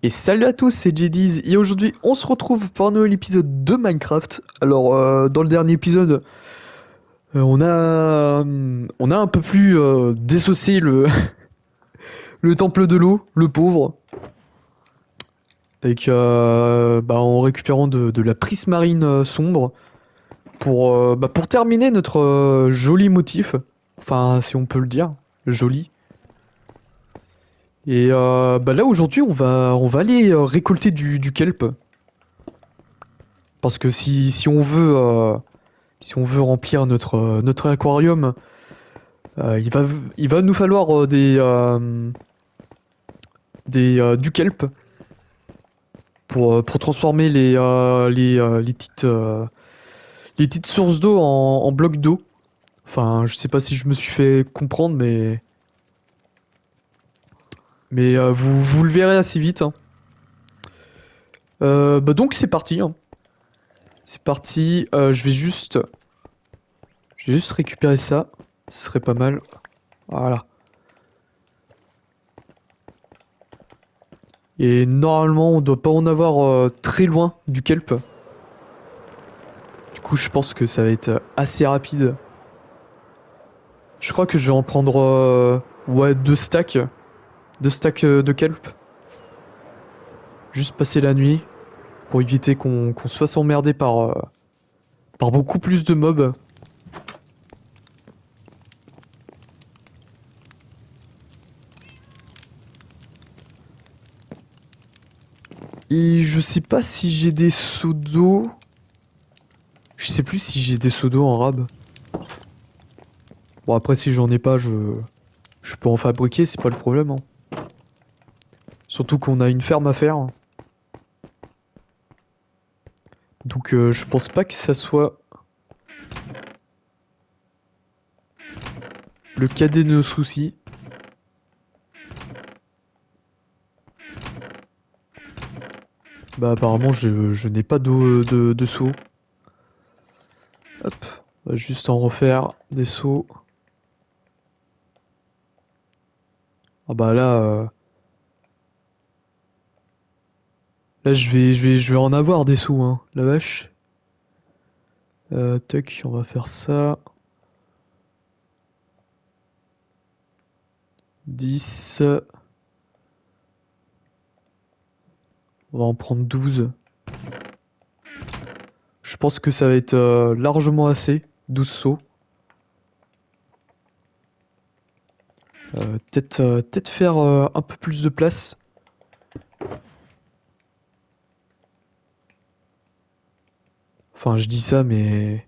Et salut à tous, c'est JD's et aujourd'hui on se retrouve pour un nouvel épisode de Minecraft. Alors dans le dernier épisode, on a un peu plus désossé le temple de l'eau, le pauvre, avec en récupérant de la prismarine sombre pour terminer notre joli motif, enfin si on peut le dire, joli. Et là aujourd'hui on va aller récolter du kelp parce que si on veut remplir notre aquarium, euh, il va, il va nous falloir du kelp pour transformer les petites sources d'eau en blocs d'eau. Enfin, je sais pas si je me suis fait comprendre, mais vous le verrez assez vite, hein. Donc c'est parti, hein. C'est parti. Je vais juste récupérer ça. Ce serait pas mal. Voilà. Et normalement, on doit pas en avoir très loin du kelp. Du coup, je pense que ça va être assez rapide. Je crois que je vais en prendre ouais, deux stacks de kelp. Juste passer la nuit pour éviter qu'on se fasse emmerder par beaucoup plus de mobs. Et je sais pas si j'ai des seaux d'eau. Je sais plus si j'ai des seaux d'eau en rab. Bon après si j'en ai pas, je peux en fabriquer, c'est pas le problème, hein. Surtout qu'on a une ferme à faire. Donc je pense pas que ça soit le cadet de nos soucis. Bah apparemment je n'ai pas d'eau de seau. Hop, on va juste en refaire des seaux. Ah bah là je vais en avoir des seaux, hein, la vache. Tac, on va faire ça. 10. On va en prendre 12. Je pense que ça va être largement assez. 12 seaux. Peut-être faire un peu plus de place. Enfin, je dis ça, mais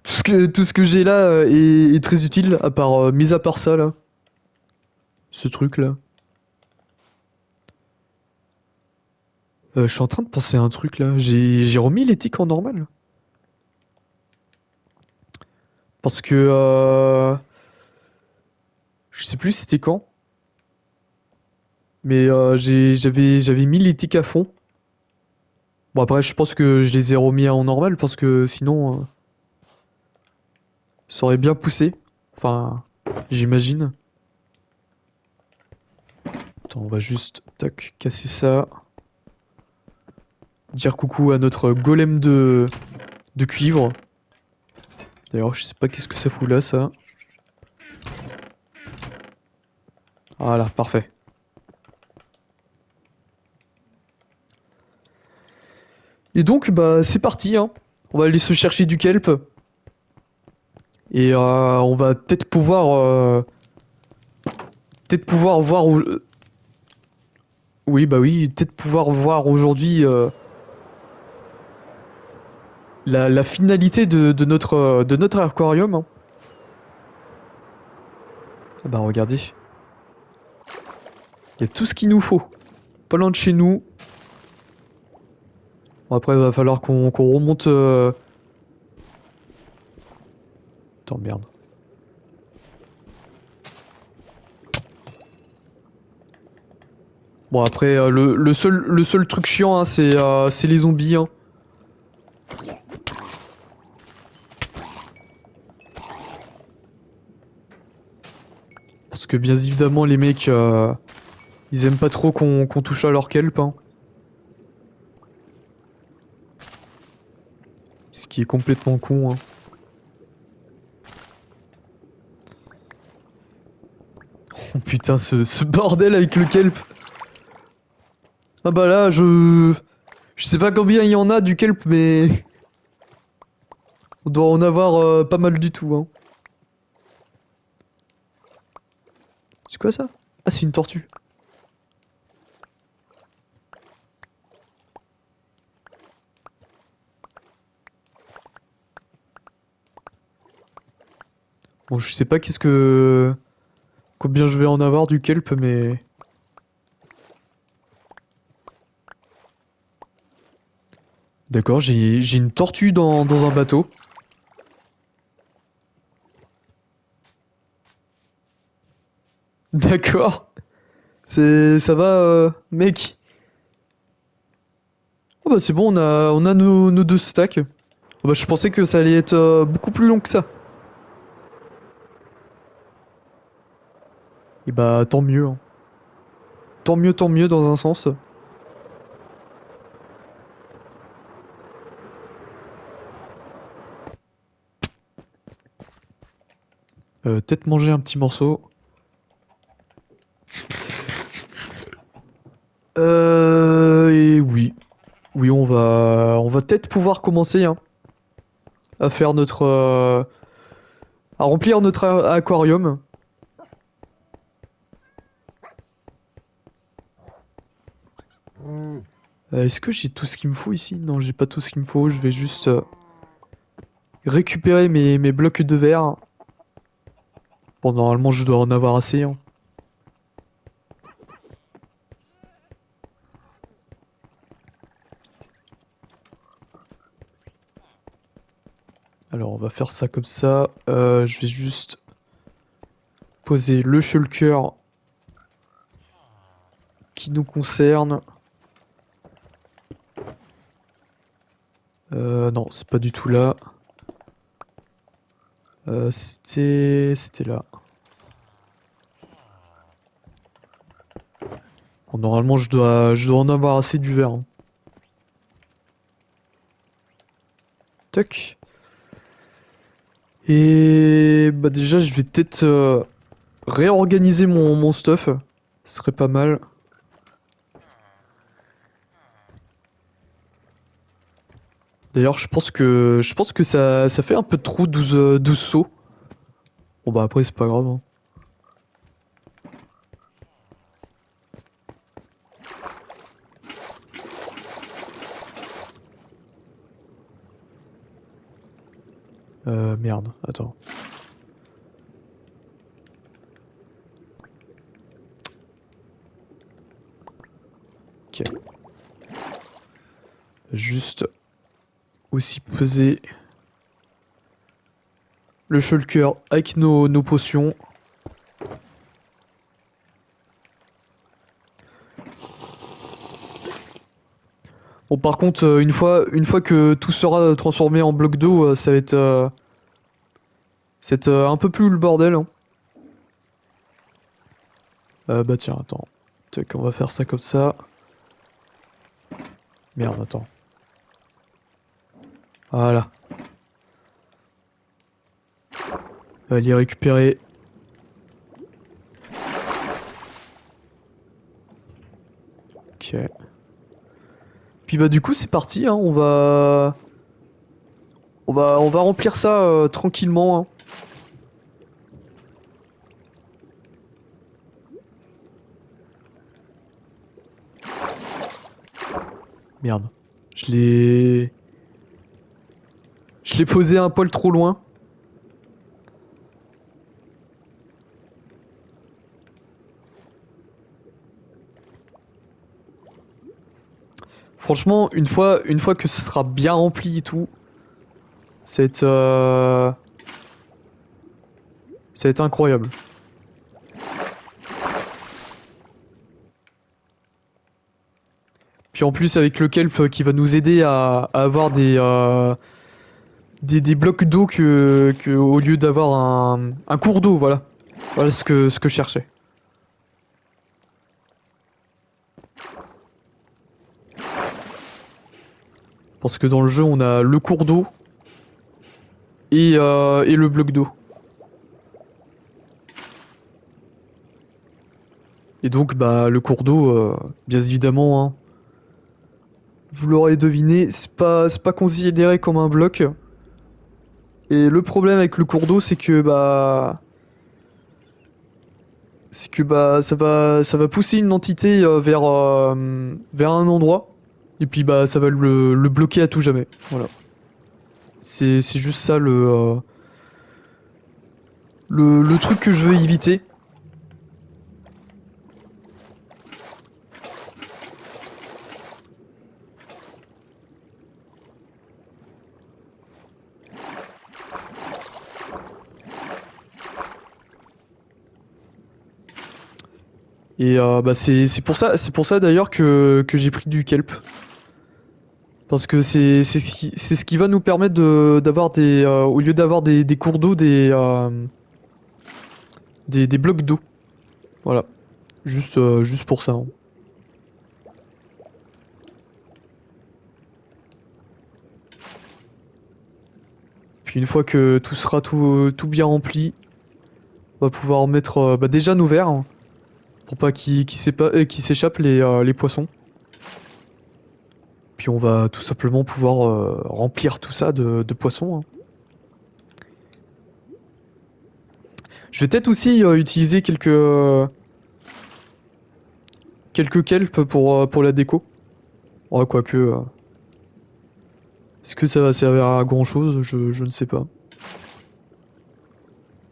tout ce que j'ai là est très utile, mis à part ça là, ce truc là. Je suis en train de penser à un truc là. J'ai remis les tics en normal. Parce que je sais plus c'était quand, mais j'avais mis les tics à fond. Bon après je pense que je les ai remis en normal parce que sinon ça aurait bien poussé. Enfin, j'imagine. Attends, on va juste tac casser ça. Dire coucou à notre golem de cuivre. D'ailleurs, je sais pas qu'est-ce que ça fout là, ça. Voilà, parfait. Et donc, bah, c'est parti, hein. On va aller se chercher du kelp. Et on va peut-être pouvoir voir. Oui, bah oui, peut-être pouvoir voir aujourd'hui la finalité de notre aquarium, hein. Ah bah, regardez. Il y a tout ce qu'il nous faut. Pas loin de chez nous. Bon, après, il va falloir qu'on remonte. Attends, merde. Bon, après, le seul truc chiant, hein, c'est les zombies, hein. Parce que bien évidemment, les mecs, Ils aiment pas trop qu'on touche à leur kelp, hein. Ce qui est complètement con, hein. Oh putain, ce bordel avec le kelp. Ah bah là, je sais pas combien il y en a du kelp, mais on doit en avoir pas mal du tout, hein. C'est quoi ça? Ah, c'est une tortue. Bon, je sais pas combien je vais en avoir du kelp, mais d'accord, j'ai une tortue dans un bateau. D'accord. Ça va, mec. Oh bah c'est bon, on a nos deux stacks. Oh bah je pensais que ça allait être beaucoup plus long que ça. Et bah tant mieux, hein. Tant mieux dans un sens. Peut-être manger un petit morceau. Et oui. Oui, on va peut-être pouvoir commencer, hein, à faire à remplir notre aquarium. Est-ce que j'ai tout ce qu'il me faut ici? Non, j'ai pas tout ce qu'il me faut. Je vais juste récupérer mes blocs de verre. Bon, normalement, je dois en avoir assez, hein. Alors, on va faire ça comme ça. Je vais juste poser le shulker qui nous concerne. Non, c'est pas du tout là. C'était là. Bon, normalement, je dois en avoir assez du verre, hein. Tac. Et bah déjà, je vais peut-être réorganiser mon stuff. Ce serait pas mal. D'ailleurs, je pense que ça fait un peu trop 12 sauts. Bon bah après, c'est pas grave, hein. Merde, attends. Ok. Juste aussi poser le shulker avec nos potions. Bon, par contre, une fois que tout sera transformé en bloc d'eau, ça va être un peu plus le bordel, hein. Bah tiens, attends. Tac, on va faire ça comme ça. Merde, attends. Voilà. On va les récupérer. Ok. Puis bah du coup c'est parti, hein. On va remplir ça tranquillement, hein. Merde. Je l'ai... Je l'ai posé un poil trop loin. Franchement, une fois que ce sera bien rempli et tout, ça va être, ça va être incroyable. Puis en plus avec le kelp qui va nous aider à avoir des blocs d'eau au lieu d'avoir un cours d'eau, voilà. Voilà ce que je cherchais. Parce que dans le jeu, on a le cours d'eau et le bloc d'eau. Et donc, bah, le cours d'eau, bien évidemment, hein, vous l'aurez deviné, c'est pas considéré comme un bloc. Et le problème avec le cours d'eau, c'est que bah, ça va pousser une entité vers un endroit. Et puis bah, ça va le bloquer à tout jamais. Voilà. C'est juste ça le truc que je veux éviter. Et bah, c'est pour ça d'ailleurs que j'ai pris du kelp. Parce que c'est ce qui va nous permettre d'avoir au lieu d'avoir des cours d'eau, des blocs d'eau. Voilà. Juste pour ça, hein. Puis une fois que tout sera tout bien rempli, on va pouvoir mettre bah, déjà nos verres, hein, pour pas qu'ils s'échappent les poissons. Puis on va tout simplement pouvoir remplir tout ça de poissons, hein. Je vais peut-être aussi utiliser quelques kelp pour la déco. Ouais, quoique, est-ce que ça va servir à grand chose? Je ne sais pas.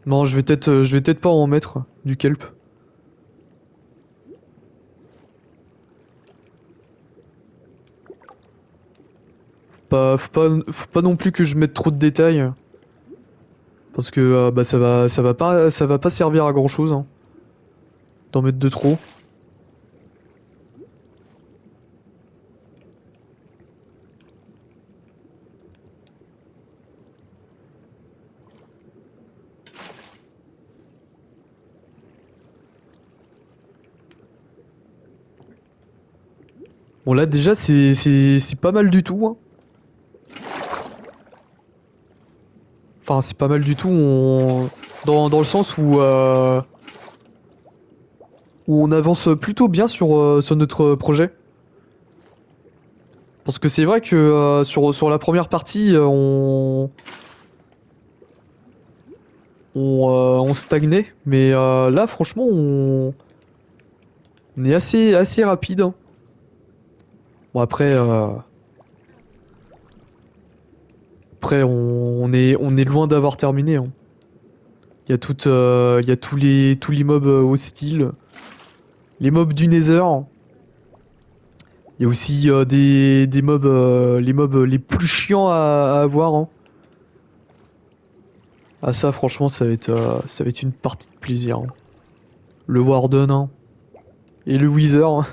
Non, je vais peut-être pas en mettre du kelp. Faut pas non plus que je mette trop de détails. Parce que bah, ça va pas servir à grand chose, hein, d'en mettre de trop. Bon là déjà c'est pas mal du tout, hein. Enfin c'est pas mal du tout dans le sens où on avance plutôt bien sur notre projet. Parce que c'est vrai que sur la première partie on stagnait, mais là franchement on est assez rapide, hein. Bon après on est loin d'avoir terminé, hein. Il y a tous les mobs hostiles, les mobs du Nether. Il y a aussi des mobs, les mobs les plus chiants à avoir, hein. Ah ça franchement ça va être une partie de plaisir, hein. Le Warden, hein, et le Wither, hein.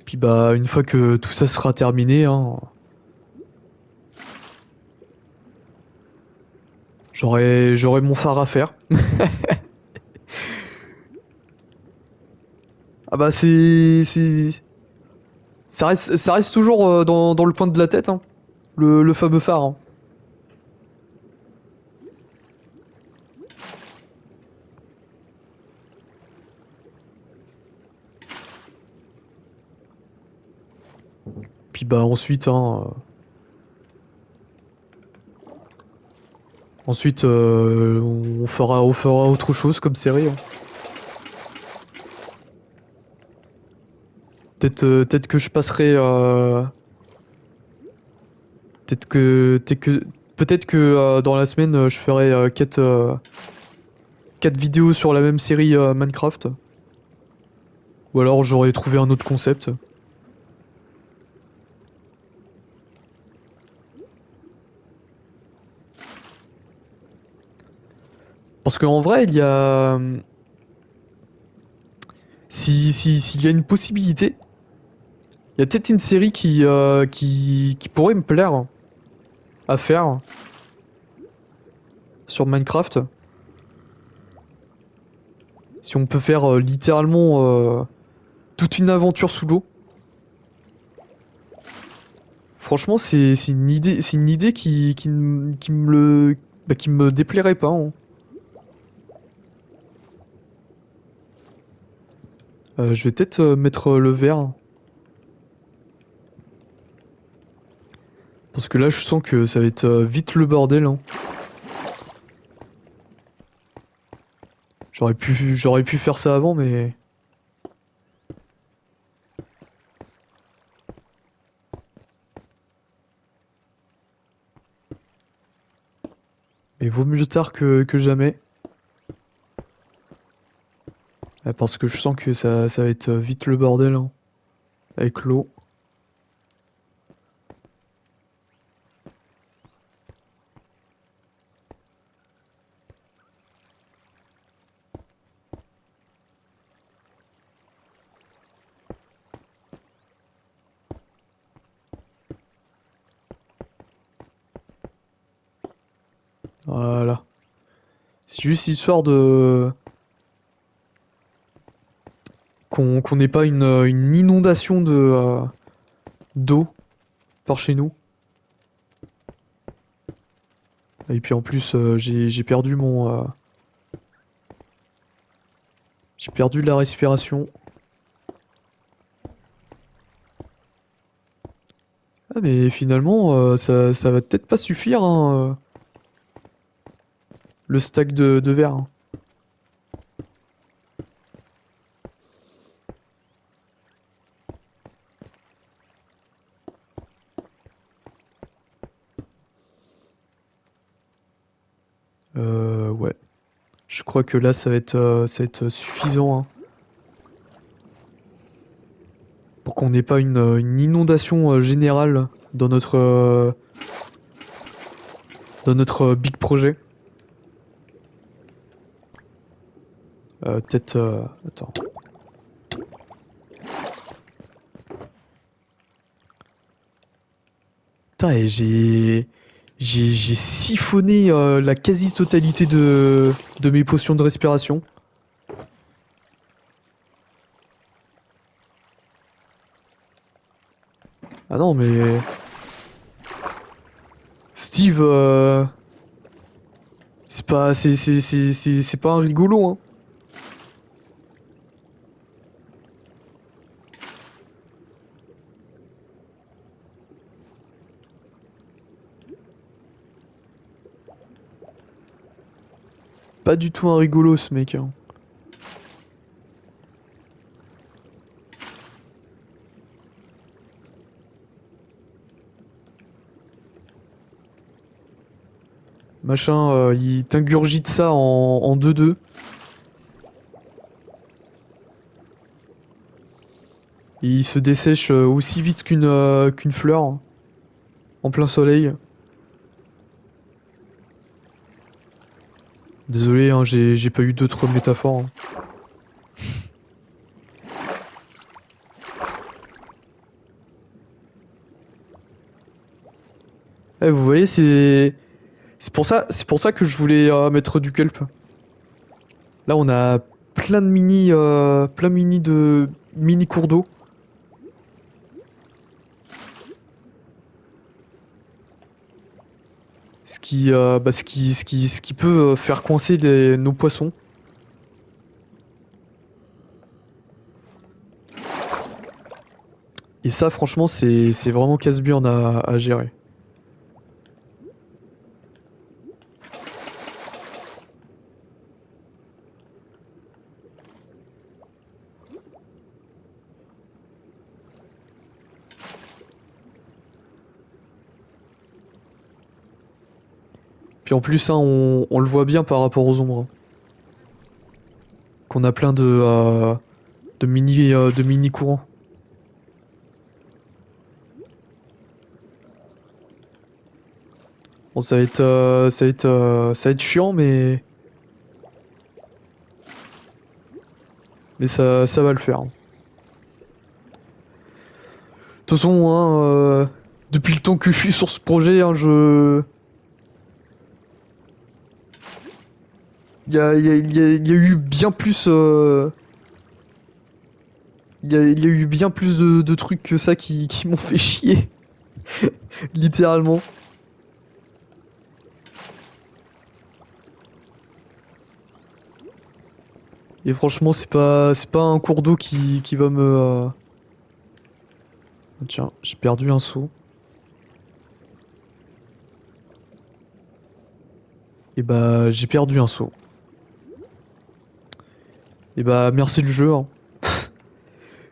Puis bah une fois que tout ça sera terminé, hein, j'aurai mon phare à faire. Ah bah ça reste toujours dans le coin de la tête, hein, le fameux phare, hein. Puis bah ensuite, hein, ensuite on fera autre chose comme série, hein. Peut-être que je passerai peut-être que dans la semaine je ferai 4 vidéos sur la même série Minecraft. Ou alors j'aurais trouvé un autre concept. Parce qu'en vrai, il y a... s'il y a une possibilité, y a peut-être une série qui pourrait me plaire à faire sur Minecraft. Si on peut faire littéralement toute une aventure sous l'eau. Franchement, c'est une idée qui me qui me déplairait pas, hein. Je vais peut-être mettre le vert. Parce que là, je sens que ça va être vite le bordel, hein. J'aurais pu faire ça avant, mais... Mais vaut mieux tard que jamais. Parce que je sens que ça va être vite le bordel, hein, avec l'eau. Voilà. C'est juste histoire de... qu'on n'ait pas une inondation de d'eau par chez nous. Et puis en plus, j'ai perdu j'ai perdu la respiration. Ah mais finalement, ça va peut-être pas suffire, hein, le stack de verre, hein. Ouais. Je crois que là, ça va être suffisant, hein, pour qu'on n'ait pas une inondation générale dans notre big projet. Peut-être... attends. Putain, et j'ai siphonné la quasi-totalité de mes potions de respiration. Ah non, mais... Steve, c'est pas un rigolo, hein. Pas du tout un rigolo, ce mec, hein. Machin, il t'ingurgite ça en 2-2. Et il se dessèche aussi vite qu'une fleur, hein, en plein soleil. Désolé, hein, j'ai pas eu d'autres métaphores, hein. Eh, vous voyez, c'est pour ça que je voulais mettre du kelp. Là, on a plein de mini cours d'eau. Ce qui peut faire coincer nos poissons. Et ça, franchement, c'est vraiment casse-burne à gérer. Puis en plus, hein, on le voit bien par rapport aux ombres, hein, qu'on a plein de mini courants. Bon, ça va être chiant, mais ça va le faire, hein. toute façon, hein, depuis le temps que je suis sur ce projet, hein, il y a eu bien plus... il y a eu bien plus de trucs que ça qui m'ont fait chier. Littéralement. Et franchement, c'est pas un cours d'eau qui va me... Tiens, j'ai perdu un seau. Et bah, j'ai perdu un seau. Et bah, merci le jeu, hein.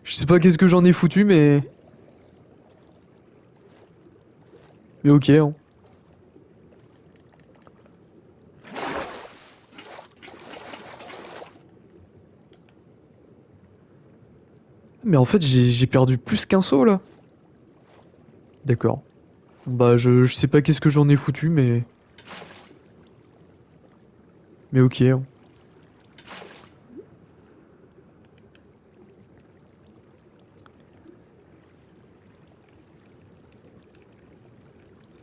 Je sais pas qu'est-ce que j'en ai foutu, mais... Mais ok, hein. Mais en fait, j'ai perdu plus qu'un seau, là. D'accord. Bah, je sais pas qu'est-ce que j'en ai foutu, mais... Mais ok, hein.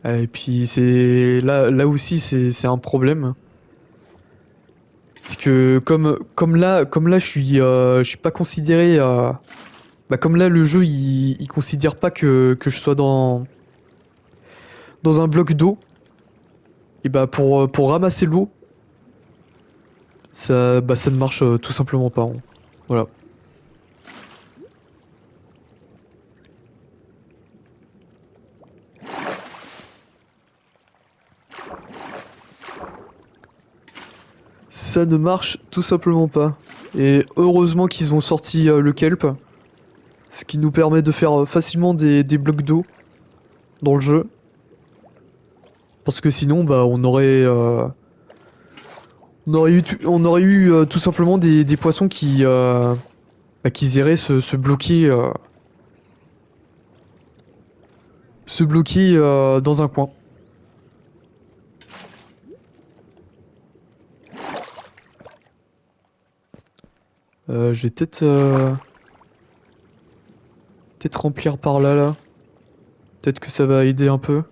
Et puis, c'est... Là aussi, c'est un problème. C'est que, comme là, je suis pas considéré... Bah, comme là, le jeu, il considère pas que je sois dans un bloc d'eau. Et bah, pour ramasser l'eau, ça ne marche tout simplement pas, hein. Voilà. Ça ne marche tout simplement pas. Et heureusement qu'ils ont sorti le kelp, ce qui nous permet de faire facilement des blocs d'eau dans le jeu. Parce que sinon, bah, on aurait eu tout simplement des poissons qui iraient se bloquer dans un coin. Je vais peut-être remplir par là, là. Peut-être que ça va aider un peu.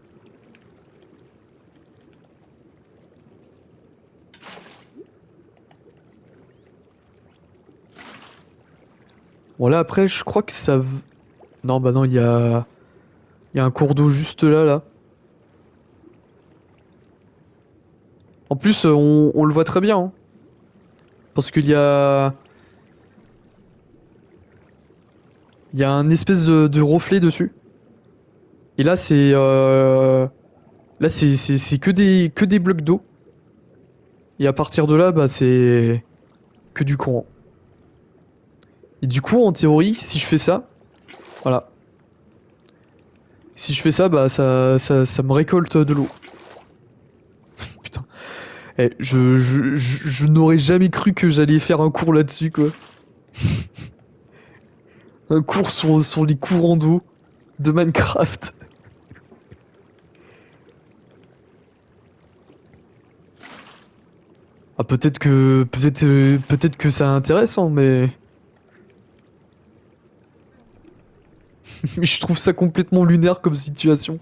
Bon là après je crois que Non bah non il y a un cours d'eau juste là là. En plus on le voit très bien, hein. Parce qu'il y a un espèce de reflet dessus. Et là c'est que des blocs d'eau. Et à partir de là bah c'est que du courant. Et du coup en théorie si je fais ça, voilà. Si je fais ça bah ça me récolte de l'eau. Putain. Eh, je n'aurais jamais cru que j'allais faire un cours là-dessus, quoi. Un cours sur les courants d'eau de Minecraft. Ah, peut-être que c'est intéressant, mais... mais je trouve ça complètement lunaire comme situation.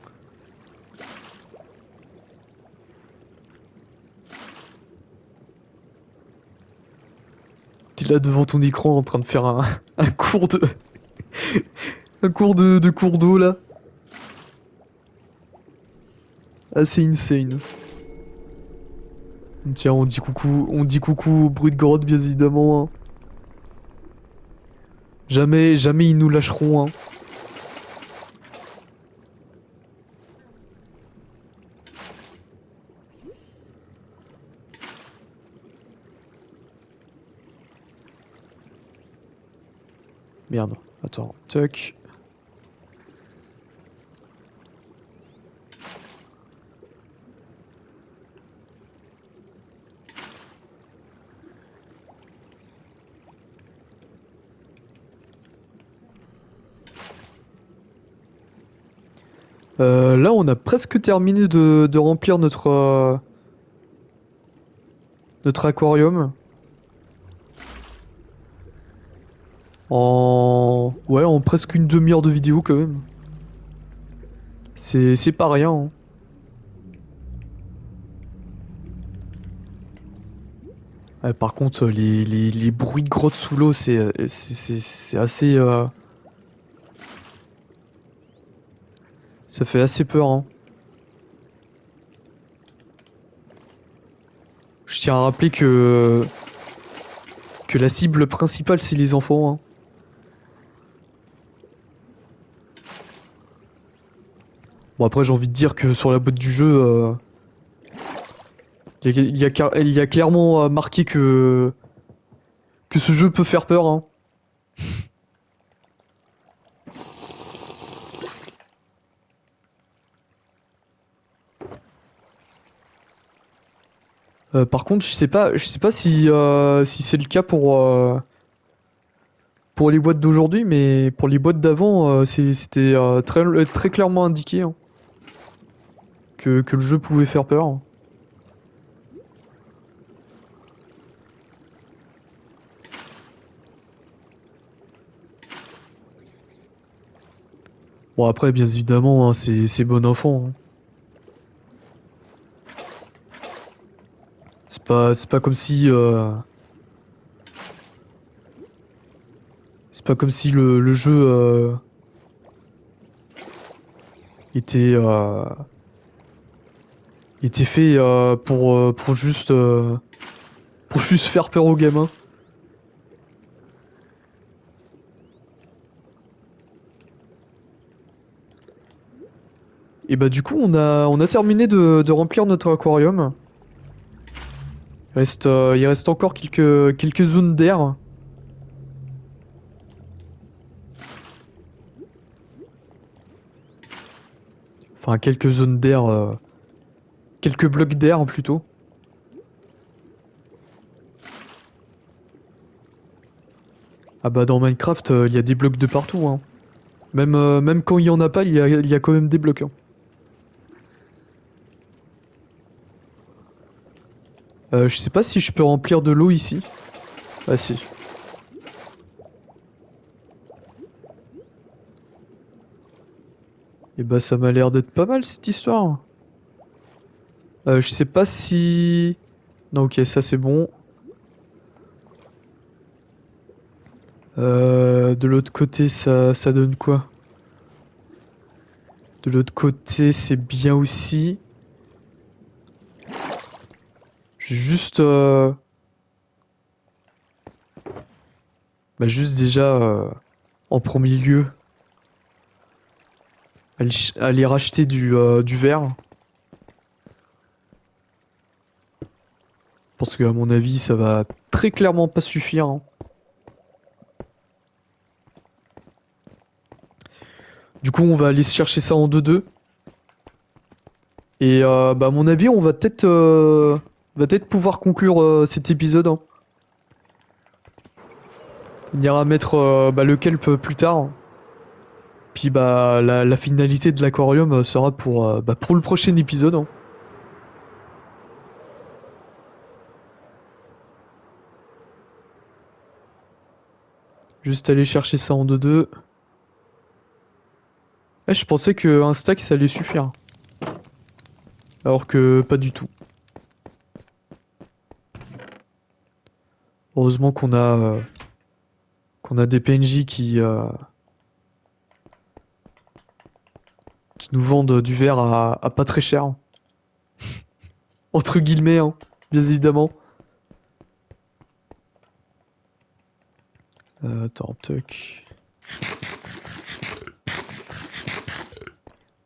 T'es là devant ton écran en train de faire un cours de... un cours de cours d'eau, là. Assez insane. Tiens, on dit coucou au bruit de grotte, bien évidemment, hein. Jamais, jamais ils nous lâcheront, hein. Merde, attends, tuck. Là, on a presque terminé de remplir notre aquarium. Ouais, en presque une demi-heure de vidéo quand même. C'est pas rien, hein. Par contre, les bruits de grotte sous l'eau, c'est assez... ça fait assez peur, hein. Je tiens à rappeler que la cible principale, c'est les enfants, hein. Bon, après, j'ai envie de dire que sur la boîte du jeu, il y a clairement marqué que ce jeu peut faire peur, hein. Par contre, je sais pas si c'est le cas pour les boîtes d'aujourd'hui, mais pour les boîtes d'avant, c'était très clairement indiqué, hein, que le jeu pouvait faire peur. Bon, après, bien évidemment, hein, c'est bon enfant, hein. C'est pas comme si c'est pas comme si le jeu était était fait pour juste faire peur aux gamins. Et bah du coup, on a terminé de remplir notre aquarium. Il reste encore quelques zones d'air. Enfin, quelques zones d'air, quelques blocs d'air plutôt. Ah bah dans Minecraft, il y a des blocs de partout, hein. Même quand il y en a pas, il y a quand même des blocs, hein. Je sais pas si je peux remplir de l'eau ici. Ah si. Et bah ça m'a l'air d'être pas mal cette histoire. Je sais pas si... Non ok, ça c'est bon. De l'autre côté, ça donne quoi? De l'autre côté, c'est bien aussi. Je vais juste... Bah juste déjà, en premier lieu, aller racheter du verre. Parce que à mon avis, ça va très clairement pas suffire, hein. Du coup, on va aller chercher ça en 2-2. Et bah à mon avis, va peut-être pouvoir conclure cet épisode, hein. On ira mettre bah, le kelp plus tard. Puis bah la finalité de l'aquarium sera bah, pour le prochain épisode, hein. Juste aller chercher ça en 2-2. Je pensais que un stack ça allait suffire. Alors que pas du tout. Heureusement qu'on a des PNJ qui nous vendent du verre à pas très cher. Entre guillemets, hein, bien évidemment. Attends, toc.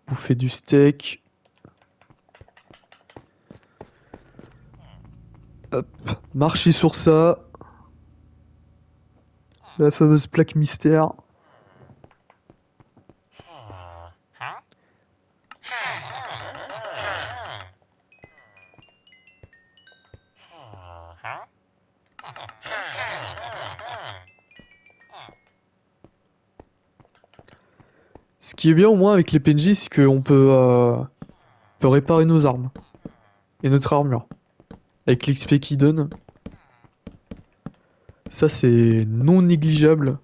Bouffer du steak. Hop, marcher sur ça. La fameuse plaque mystère. Ce qui est bien au moins avec les PNJ, c'est qu'on peut réparer nos armes et notre armure. Avec l'XP qu'ils donnent. Ça c'est non négligeable.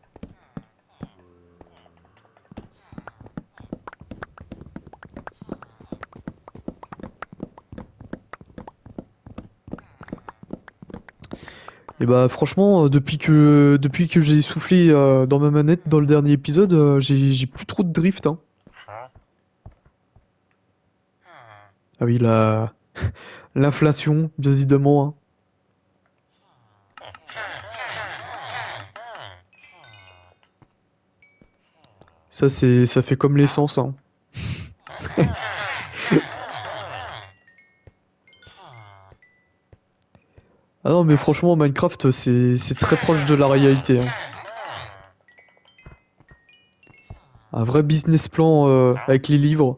Et bah franchement, depuis que j'ai soufflé dans ma manette dans le dernier épisode, j'ai plus trop de drift, hein. Ah oui, l'inflation, bien évidemment, hein. Ça fait comme l'essence, hein. Ah non, mais franchement, Minecraft, c'est très proche de la réalité, hein. Un vrai business plan avec les livres.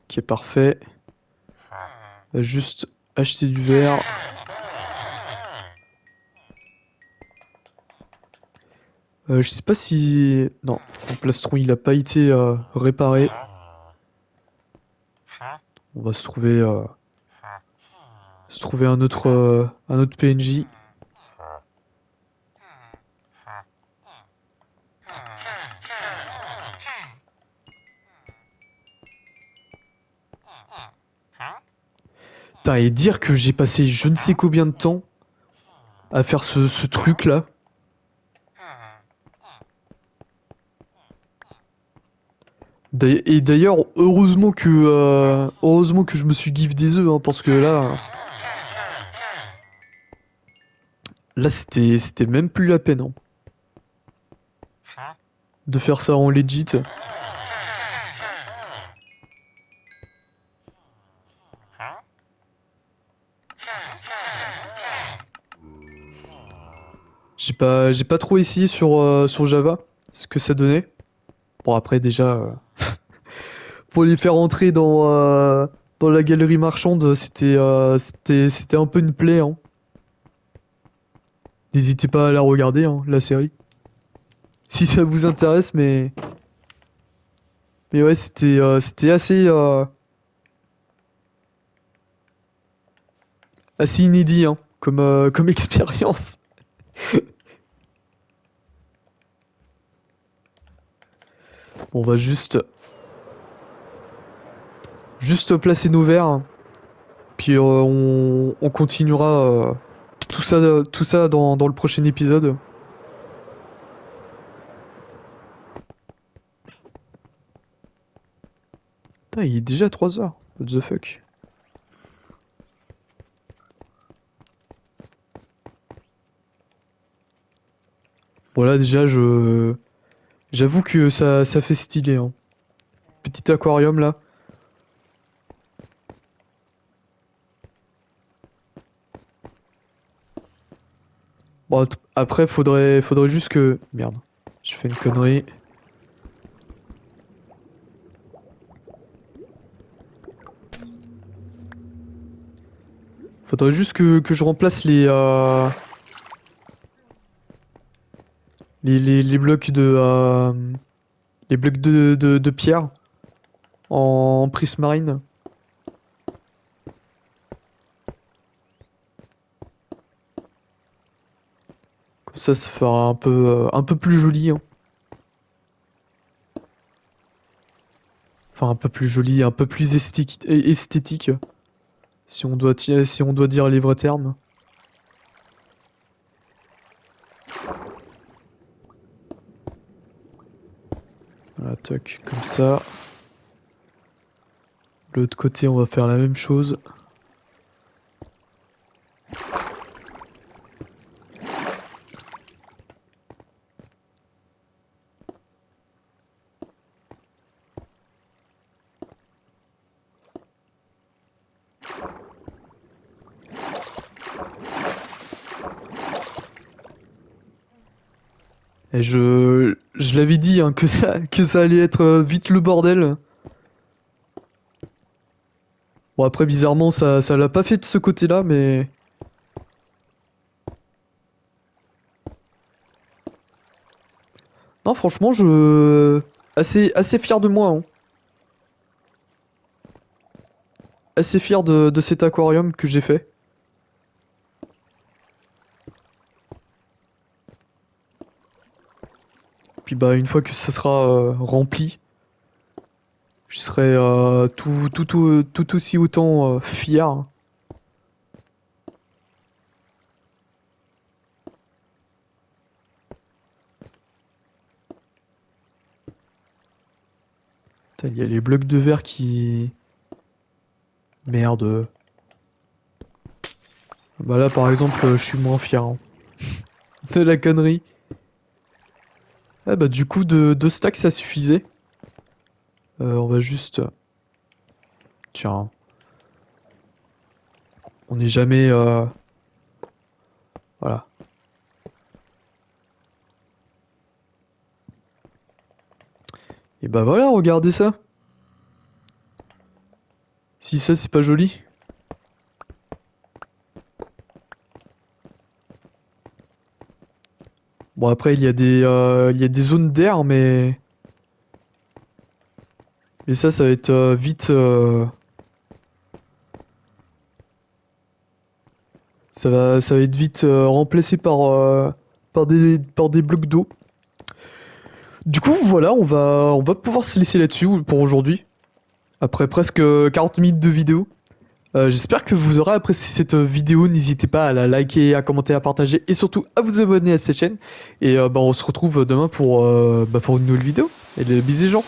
Qui est parfait. On va juste acheter du verre. Je sais pas si... Non, le plastron il a pas été réparé. On va se trouver un autre PNJ. Putain, et dire que j'ai passé je ne sais combien de temps à faire ce truc là. Et d'ailleurs, heureusement que je me suis give des œufs, hein, parce que là c'était même plus la peine, hein, de faire ça en legit. J'ai pas trop essayé sur Java ce que ça donnait. Bon après déjà, pour les faire entrer dans la galerie marchande, c'était un peu une plaie, hein. N'hésitez pas à la regarder, hein, la série, si ça vous intéresse, mais ouais, c'était assez inédit, hein, comme expérience. On va juste placer nos verres, puis on continuera tout ça dans le prochain épisode. Putain, il est déjà 3 heures. What the fuck? Voilà, déjà, j'avoue que ça fait stylé, hein. Petit aquarium là. Bon, après, faudrait juste que... Merde, je fais une connerie. Faudrait juste que je remplace les blocs les blocs de pierre en prismarine. Comme ça fera un peu plus joli, hein. Enfin, un peu plus joli, un peu plus esthétique, si on doit dire les vrais termes. Voilà, toc, comme ça. De l'autre côté, on va faire la même chose. Et je l'avais dit, hein, que ça allait être vite le bordel. Bon, après, bizarrement, ça l'a pas fait de ce côté-là, mais... Non, franchement, assez fier de moi, hein. Assez fier de cet aquarium que j'ai fait. Puis bah une fois que ça sera rempli, je serai tout aussi autant fier. Putain, il y a les blocs de verre qui... Merde. Bah là par exemple je suis moins fier hein, de la connerie. Ah bah du coup de 2 stacks ça suffisait. On va juste... Tiens. On n'est jamais... Voilà. Et bah voilà, regardez ça. Si ça c'est pas joli. Bon après il y a des zones d'air mais ça va être vite ça va être vite remplacé par des blocs d'eau. Du coup voilà on va pouvoir se laisser là-dessus pour aujourd'hui. Après presque 40 minutes de vidéo. J'espère que vous aurez apprécié cette vidéo. N'hésitez pas à la liker, à commenter, à partager et surtout à vous abonner à cette chaîne. Et bah, on se retrouve demain pour une nouvelle vidéo. Et bisous les gens.